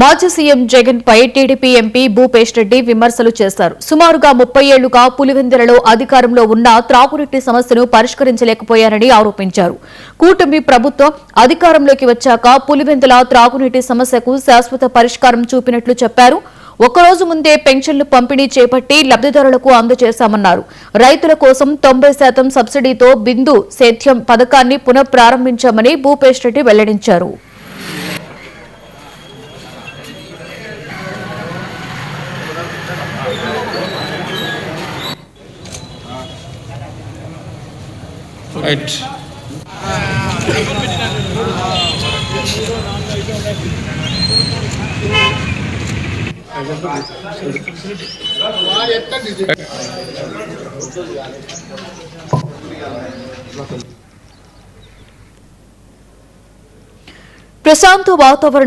మాజీ సీఎం జగన్ పై TDP MP Bhupesh Reddy విమర్శలు చేశారు. సుమారుగా 30 ఏళ్లుగా పులివెందులలో అధికారంలో ఉన్న త్రాగునీటి సమస్యను పరిష్కరించలేకపోయారని ఆరోపించారు. కూటమి ప్రభుత్వం అధికారంలోకి వచ్చాక పులివెందుల త్రాగునీటి సమస్యకు శాశ్వత పరిష్కారం చూపినట్లు చెప్పారు. ఒక్కరోజు ముందే పెన్షన్లు పంపిణీ చేపట్టి లబ్దిదారులకు అందజేశామన్నారు. రైతుల కోసం 90% సబ్సిడీతో బిందు సేద్యం పథకాన్ని పునఃప్రారంభించామని భూపేష్ రెడ్డి వెల్లడించారు. Right. ప్రశాంత వాతావరణం